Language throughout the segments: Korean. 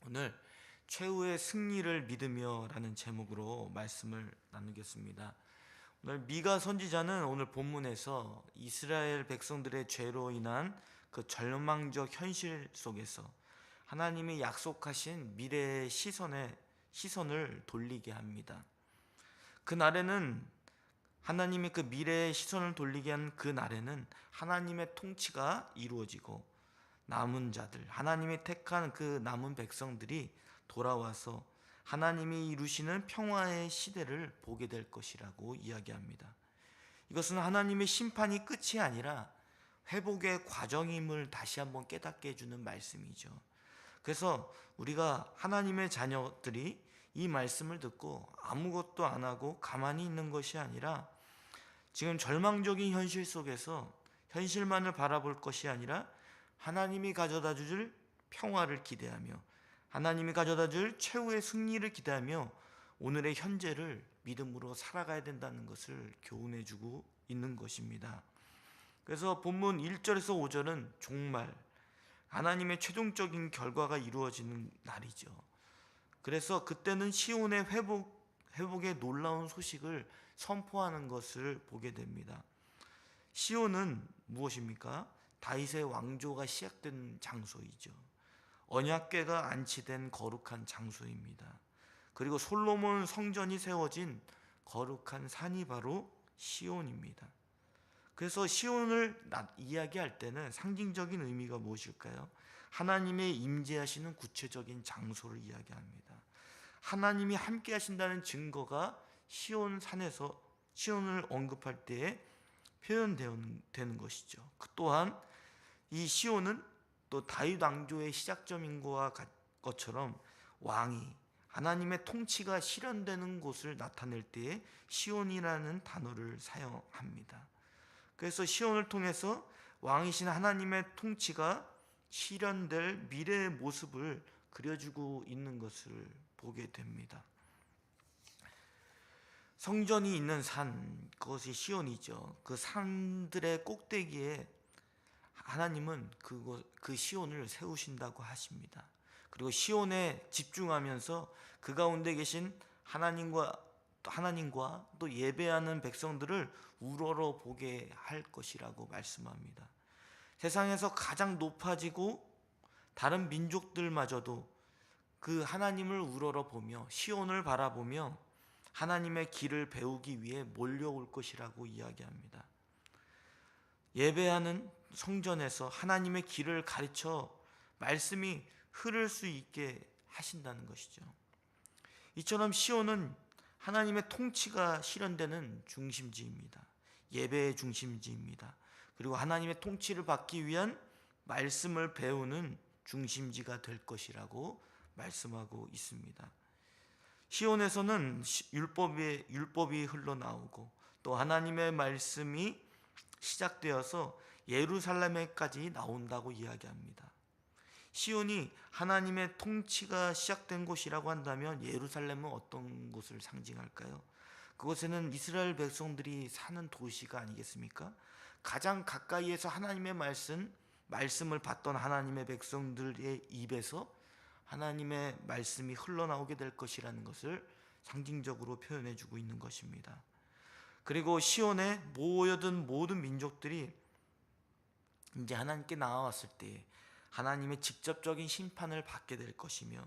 오늘 최후의 승리를 믿으며라는 제목으로 말씀을 나누겠습니다. 오늘 미가 선지자는 오늘 본문에서 이스라엘 백성들의 죄로 인한 그 절망적 현실 속에서 하나님이 약속하신 미래의 시선을 돌리게 합니다. 그날에는 하나님이 그 미래의 시선을 돌리게 한 그 날에는 하나님의 통치가 이루어지고 남은 자들, 하나님이 택한 그 남은 백성들이 돌아와서 하나님이 이루시는 평화의 시대를 보게 될 것이라고 이야기합니다. 이것은 하나님의 심판이 끝이 아니라 회복의 과정임을 다시 한번 깨닫게 해주는 말씀이죠. 그래서 우리가 하나님의 자녀들이 이 말씀을 듣고 아무것도 안 하고 가만히 있는 것이 아니라 지금 절망적인 현실 속에서 현실만을 바라볼 것이 아니라 하나님이 가져다 줄 평화를 기대하며 하나님이 가져다 줄 최후의 승리를 기대하며 오늘의 현재를 믿음으로 살아가야 된다는 것을 교훈해 주고 있는 것입니다. 그래서 본문 1절에서 5절은 종말, 하나님의 최종적인 결과가 이루어지는 날이죠. 그래서 그때는 시온의 회복의 놀라운 소식을 선포하는 것을 보게 됩니다. 시온은 무엇입니까? 다윗의 왕조가 시작된 장소이죠. 언약궤가 안치된 거룩한 장소입니다. 그리고 솔로몬 성전이 세워진 거룩한 산이 바로 시온입니다. 그래서 시온을 이야기할 때는 상징적인 의미가 무엇일까요? 하나님의 임재하시는 구체적인 장소를 이야기합니다. 하나님이 함께 하신다는 증거가 시온 산에서 시온을 언급할 때에 표현되는 것이죠. 또한 이 시온은 또 다윗 왕조의 시작점인 것처럼 왕이 하나님의 통치가 실현되는 곳을 나타낼 때에 시온이라는 단어를 사용합니다. 그래서 시온을 통해서 왕이신 하나님의 통치가 실현될 미래의 모습을 그려주고 있는 것을 보게 됩니다. 성전이 있는 산, 그것이 시온이죠. 그 산들의 꼭대기에 하나님은 그 시온을 세우신다고 하십니다. 그리고 시온에 집중하면서 그 가운데 계신 하나님과 또 예배하는 백성들을 우러러 보게 할 것이라고 말씀합니다. 세상에서 가장 높아지고 다른 민족들마저도 그 하나님을 우러러 보며 시온을 바라보며 하나님의 길을 배우기 위해 몰려올 것이라고 이야기합니다. 예배하는 성전에서 하나님의 길을 가르쳐 말씀이 흐를 수 있게 하신다는 것이죠. 이처럼 시온은 하나님의 통치가 실현되는 중심지입니다. 예배의 중심지입니다. 그리고 하나님의 통치를 받기 위한 말씀을 배우는 중심지가 될 것이라고 말씀하고 있습니다. 시온에서는 율법이 흘러나오고 또 하나님의 말씀이 시작되어서 예루살렘에까지 나온다고 이야기합니다. 시온이 하나님의 통치가 시작된 곳이라고 한다면 예루살렘은 어떤 곳을 상징할까요? 그곳에는 이스라엘 백성들이 사는 도시가 아니겠습니까? 가장 가까이에서 하나님의 말씀을 받던 하나님의 백성들의 입에서 하나님의 말씀이 흘러나오게 될 것이라는 것을 상징적으로 표현해 주고 있는 것입니다. 그리고 시온에 모여든 모든 민족들이 이제 하나님께 나아왔을 때 하나님의 직접적인 심판을 받게 될 것이며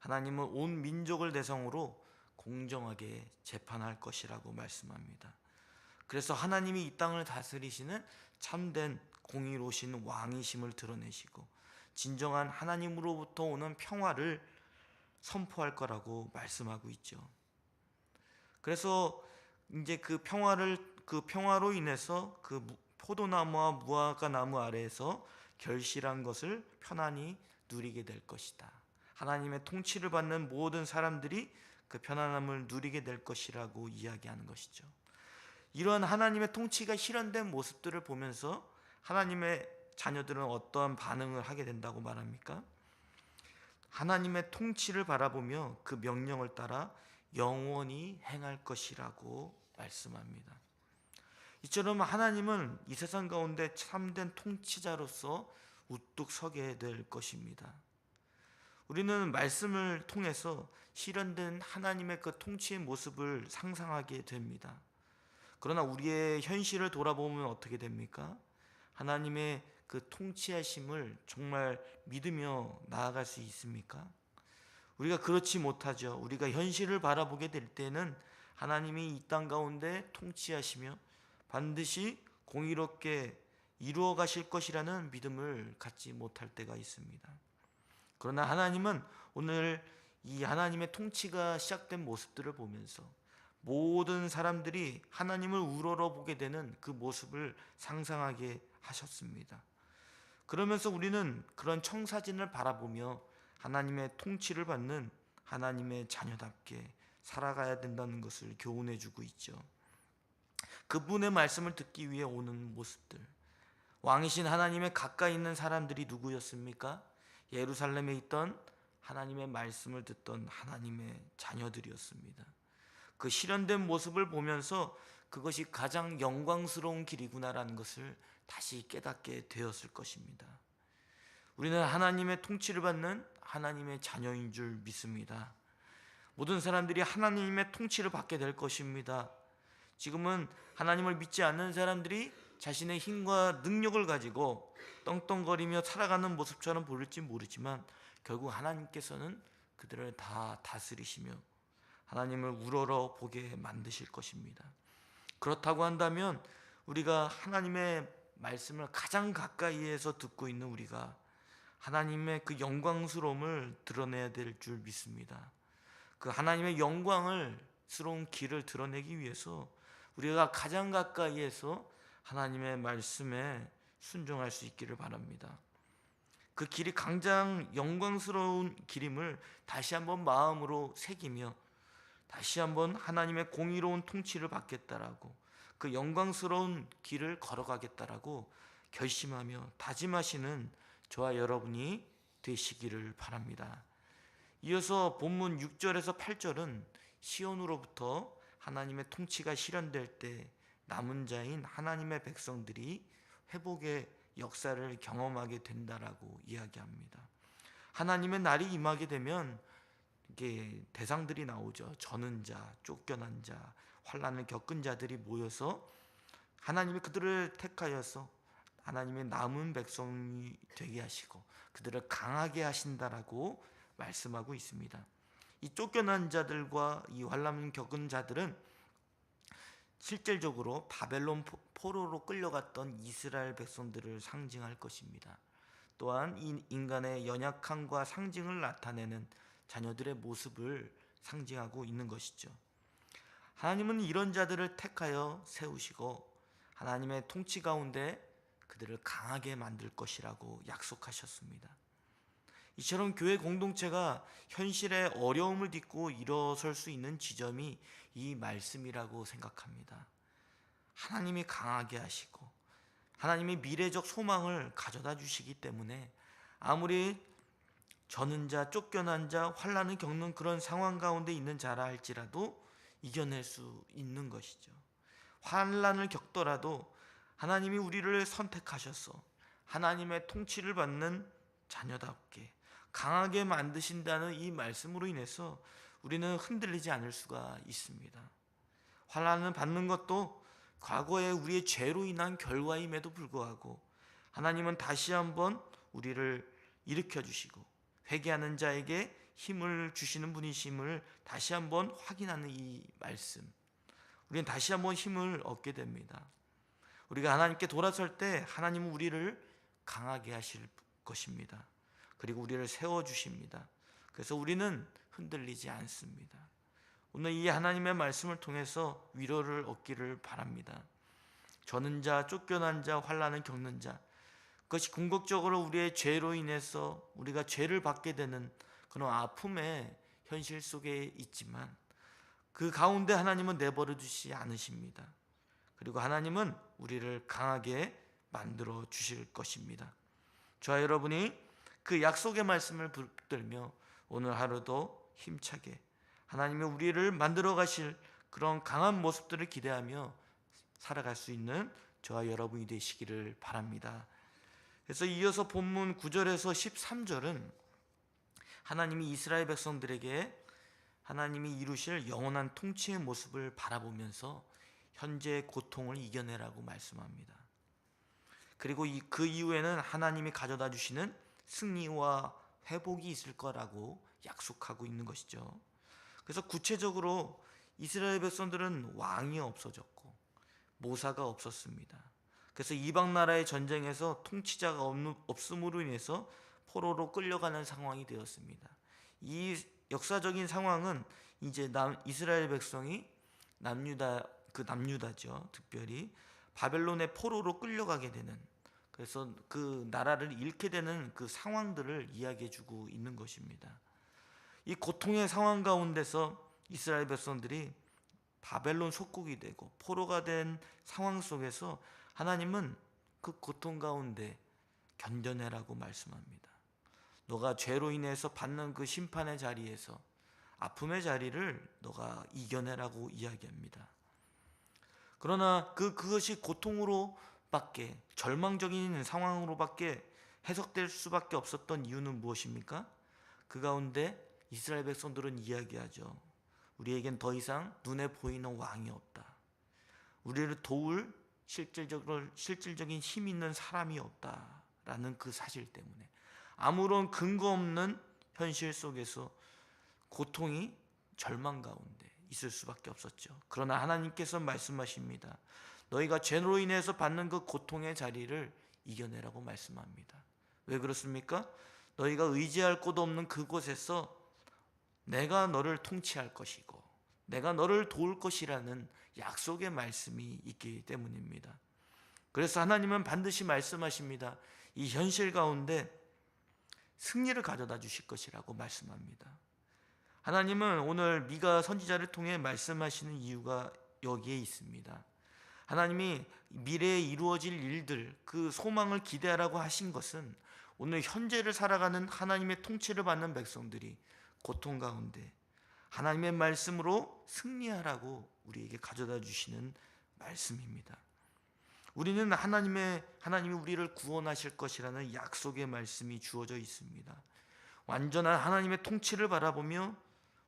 하나님은 온 민족을 대상으로 공정하게 재판할 것이라고 말씀합니다. 그래서 하나님이 이 땅을 다스리시는 참된 공의로우신 왕이심을 드러내시고 진정한 하나님으로부터 오는 평화를 선포할 거라고 말씀하고 있죠. 그래서 이제 그 평화로 인해서 그 포도나무와 무화과 나무 아래에서 결실한 것을 편안히 누리게 될 것이다. 하나님의 통치를 받는 모든 사람들이 그 편안함을 누리게 될 것이라고 이야기하는 것이죠. 이러한 하나님의 통치가 실현된 모습들을 보면서 하나님의 자녀들은 어떠한 반응을 하게 된다고 말합니까? 하나님의 통치를 바라보며 그 명령을 따라 영원히 행할 것이라고 말씀합니다. 이처럼 하나님은 이 세상 가운데 참된 통치자로서 우뚝 서게 될 것입니다. 우리는 말씀을 통해서 실현된 하나님의 그 통치의 모습을 상상하게 됩니다. 그러나 우리의 현실을 돌아보면 어떻게 됩니까? 하나님의 그 통치하심을 정말 믿으며 나아갈 수 있습니까? 우리가 그렇지 못하죠. 우리가 현실을 바라보게 될 때는 하나님이 이 땅 가운데 통치하시며 반드시 공의롭게 이루어 가실 것이라는 믿음을 갖지 못할 때가 있습니다. 그러나 하나님은 오늘 이 하나님의 통치가 시작된 모습들을 보면서 모든 사람들이 하나님을 우러러보게 되는 그 모습을 상상하게 하셨습니다. 그러면서 우리는 그런 청사진을 바라보며 하나님의 통치를 받는 하나님의 자녀답게 살아가야 된다는 것을 교훈해 주고 있죠. 그분의 말씀을 듣기 위해 오는 모습들, 왕이신 하나님의 가까이 있는 사람들이 누구였습니까? 예루살렘에 있던 하나님의 말씀을 듣던 하나님의 자녀들이었습니다. 그 실현된 모습을 보면서 그것이 가장 영광스러운 길이구나라는 것을 다시 깨닫게 되었을 것입니다. 우리는 하나님의 통치를 받는 하나님의 자녀인 줄 믿습니다. 모든 사람들이 하나님의 통치를 받게 될 것입니다. 지금은 하나님을 믿지 않는 사람들이 자신의 힘과 능력을 가지고 떵떵거리며 살아가는 모습처럼 보일지 모르지만 결국 하나님께서는 그들을 다 다스리시며 하나님을 우러러 보게 만드실 것입니다. 그렇다고 한다면 우리가 하나님의 말씀을 가장 가까이에서 듣고 있는 우리가 하나님의 그 영광스러움을 드러내야 될 줄 믿습니다. 그 하나님의 영광스러운 길을 드러내기 위해서 우리가 가장 가까이에서 하나님의 말씀에 순종할 수 있기를 바랍니다. 그 길이 가장 영광스러운 길임을 다시 한번 마음으로 새기며 다시 한번 하나님의 공의로운 통치를 받겠다라고 그 영광스러운 길을 걸어가겠다라고 결심하며 다짐하시는 저와 여러분이 되시기를 바랍니다. 이어서 본문 6절에서 8절은 시온으로부터 하나님의 통치가 실현될 때 남은 자인 하나님의 백성들이 회복의 역사를 경험하게 된다라고 이야기합니다. 하나님의 날이 임하게 되면 이게 대상들이 나오죠. 저는 자, 쫓겨난 자, 환난을 겪은 자들이 모여서 하나님이 그들을 택하여서 하나님의 남은 백성이 되게 하시고 그들을 강하게 하신다라고 말씀하고 있습니다. 이 쫓겨난 자들과 이 환난을 겪은 자들은 실질적으로 바벨론 포로로 끌려갔던 이스라엘 백성들을 상징할 것입니다. 또한 이 인간의 연약함과 상징을 나타내는 자녀들의 모습을 상징하고 있는 것이죠. 하나님은 이런 자들을 택하여 세우시고 하나님의 통치 가운데 그들을 강하게 만들 것이라고 약속하셨습니다. 이처럼 교회 공동체가 현실의 어려움을 딛고 일어설 수 있는 지점이 이 말씀이라고 생각합니다. 하나님이 강하게 하시고 하나님이 미래적 소망을 가져다 주시기 때문에 아무리 저는 자, 쫓겨난 자, 환난을 겪는 그런 상황 가운데 있는 자라 할지라도 이겨낼 수 있는 것이죠. 환난을 겪더라도 하나님이 우리를 선택하셔서 하나님의 통치를 받는 자녀답게 강하게 만드신다는 이 말씀으로 인해서 우리는 흔들리지 않을 수가 있습니다. 환난을 받는 것도 과거에 우리의 죄로 인한 결과임에도 불구하고 하나님은 다시 한번 우리를 일으켜 주시고 회개하는 자에게 힘을 주시는 분이심을 다시 한번 확인하는 이 말씀, 우리는 다시 한번 힘을 얻게 됩니다. 우리가 하나님께 돌아설 때 하나님은 우리를 강하게 하실 것입니다. 그리고 우리를 세워주십니다. 그래서 우리는 흔들리지 않습니다. 오늘 이 하나님의 말씀을 통해서 위로를 얻기를 바랍니다. 저는 자, 쫓겨난 자, 환난을 겪는 자, 그것이 궁극적으로 우리의 죄로 인해서 우리가 죄를 받게 되는 그런 아픔의 현실 속에 있지만 그 가운데 하나님은 내버려 두시지 않으십니다. 그리고 하나님은 우리를 강하게 만들어 주실 것입니다. 저와 여러분이 그 약속의 말씀을 붙들며 오늘 하루도 힘차게 하나님이 우리를 만들어 가실 그런 강한 모습들을 기대하며 살아갈 수 있는 저와 여러분이 되시기를 바랍니다. 그래서 이어서 본문 9절에서 13절은 하나님이 이스라엘 백성들에게 하나님이 이루실 영원한 통치의 모습을 바라보면서 현재의 고통을 이겨내라고 말씀합니다. 그리고 그 이후에는 하나님이 가져다 주시는 승리와 회복이 있을 거라고 약속하고 있는 것이죠. 그래서 구체적으로 이스라엘 백성들은 왕이 없어졌고 모사가 없었습니다. 그래서 이방 나라의 전쟁에서 통치자가 없음으로 인해서 포로로 끌려가는 상황이 되었습니다. 이 역사적인 상황은 이제 이스라엘 백성이 남유다죠. 특별히 바벨론의 포로로 끌려가게 되는, 그래서 그 나라를 잃게 되는 그 상황들을 이야기해 주고 있는 것입니다. 이 고통의 상황 가운데서 이스라엘 백성들이 바벨론 속국이 되고 포로가 된 상황 속에서 하나님은 그 고통 가운데 견뎌내라고 말씀합니다. 너가 죄로 인해서 받는 그 심판의 자리에서 아픔의 자리를 너가 이겨내라고 이야기합니다. 그러나 그것이 고통으로밖에, 절망적인 상황으로밖에 해석될 수밖에 없었던 이유는 무엇입니까? 그 가운데 이스라엘 백성들은 이야기하죠. 우리에겐 더 이상 눈에 보이는 왕이 없다. 우리를 도울 실질적인 힘 있는 사람이 없다라는 그 사실 때문에 아무런 근거 없는 현실 속에서 고통이 절망 가운데 있을 수밖에 없었죠. 그러나 하나님께서 말씀하십니다. 너희가 죄로 인해서 받는 그 고통의 자리를 이겨내라고 말씀합니다. 왜 그렇습니까? 너희가 의지할 곳 없는 그곳에서 내가 너를 통치할 것이고 내가 너를 도울 것이라는 약속의 말씀이 있기 때문입니다. 그래서 하나님은 반드시 말씀하십니다. 이 현실 가운데 승리를 가져다 주실 것이라고 말씀합니다. 하나님은 오늘 미가 선지자를 통해 말씀하시는 이유가 여기에 있습니다. 하나님이 미래에 이루어질 일들, 그 소망을 기대하라고 하신 것은 오늘 현재를 살아가는 하나님의 통치를 받는 백성들이 고통 가운데 하나님의 말씀으로 승리하라고 우리에게 가져다 주시는 말씀입니다. 우리는 하나님이 우리를 구원하실 것이라는 약속의 말씀이 주어져 있습니다. 완전한 하나님의 통치를 바라보며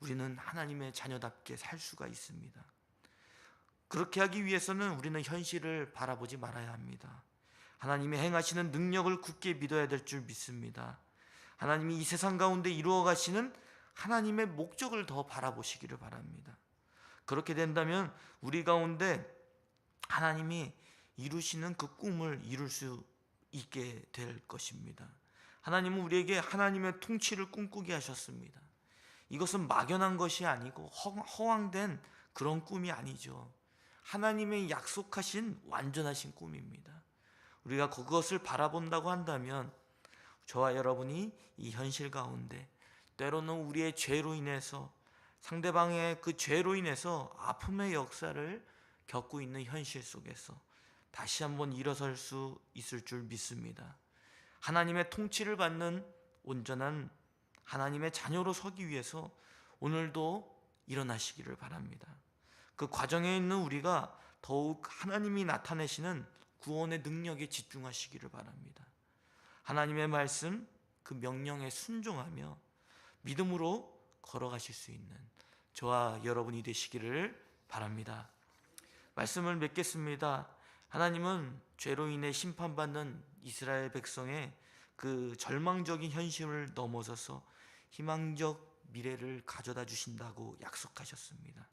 우리는 하나님의 자녀답게 살 수가 있습니다. 그렇게 하기 위해서는 우리는 현실을 바라보지 말아야 합니다. 하나님이 행하시는 능력을 굳게 믿어야 될 줄 믿습니다. 하나님이 이 세상 가운데 이루어 가시는 하나님의 목적을 더 바라보시기를 바랍니다. 그렇게 된다면 우리 가운데 하나님이 이루시는 그 꿈을 이룰 수 있게 될 것입니다. 하나님은 우리에게 하나님의 통치를 꿈꾸게 하셨습니다. 이것은 막연한 것이 아니고 허황된 그런 꿈이 아니죠. 하나님의 약속하신 완전하신 꿈입니다. 우리가 그것을 바라본다고 한다면 저와 여러분이 이 현실 가운데 때로는 우리의 죄로 인해서, 상대방의 그 죄로 인해서 아픔의 역사를 겪고 있는 현실 속에서 다시 한번 일어설 수 있을 줄 믿습니다. 하나님의 통치를 받는 온전한 하나님의 자녀로 서기 위해서 오늘도 일어나시기를 바랍니다. 그 과정에 있는 우리가 더욱 하나님이 나타내시는 구원의 능력에 집중하시기를 바랍니다. 하나님의 말씀, 그 명령에 순종하며 믿음으로 걸어가실 수 있는 저와 여러분이 되시기를 바랍니다. 말씀을 맺겠습니다. 하나님은 죄로 인해 심판받는 이스라엘 백성의 그 절망적인 현실을 넘어서서 희망적 미래를 가져다 주신다고 약속하셨습니다.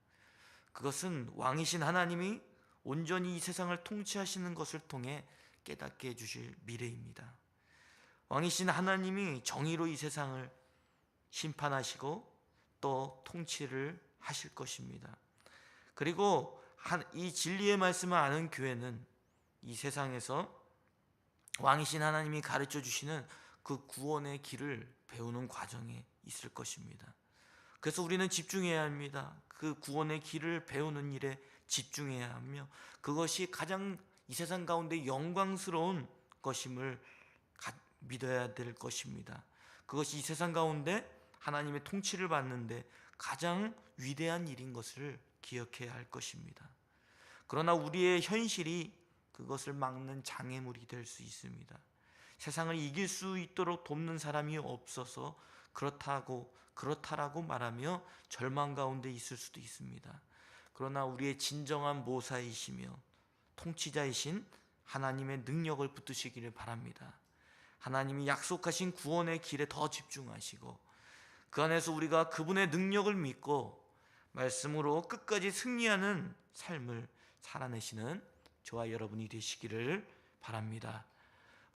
그것은 왕이신 하나님이 온전히 이 세상을 통치하시는 것을 통해 깨닫게 해주실 미래입니다. 왕이신 하나님이 정의로 이 세상을 심판하시고 또 통치를 하실 것입니다. 그리고 이 진리의 말씀을 아는 교회는 이 세상에서 왕이신 하나님이 가르쳐 주시는 그 구원의 길을 배우는 과정에 있을 것입니다. 그래서 우리는 집중해야 합니다. 그 구원의 길을 배우는 일에 집중해야 하며 그것이 가장 이 세상 가운데 영광스러운 것임을 믿어야 될 것입니다. 그것이 이 세상 가운데 하나님의 통치를 받는데 가장 위대한 일인 것을 기억해야 할 것입니다. 그러나 우리의 현실이 그것을 막는 장애물이 될 수 있습니다. 세상을 이길 수 있도록 돕는 사람이 없어서 그렇다라고 말하며 절망 가운데 있을 수도 있습니다. 그러나 우리의 진정한 모사이시며 통치자이신 하나님의 능력을 붙드시기를 바랍니다. 하나님이 약속하신 구원의 길에 더 집중하시고 그 안에서 우리가 그분의 능력을 믿고 말씀으로 끝까지 승리하는 삶을 살아내시는 저와 여러분이 되시기를 바랍니다.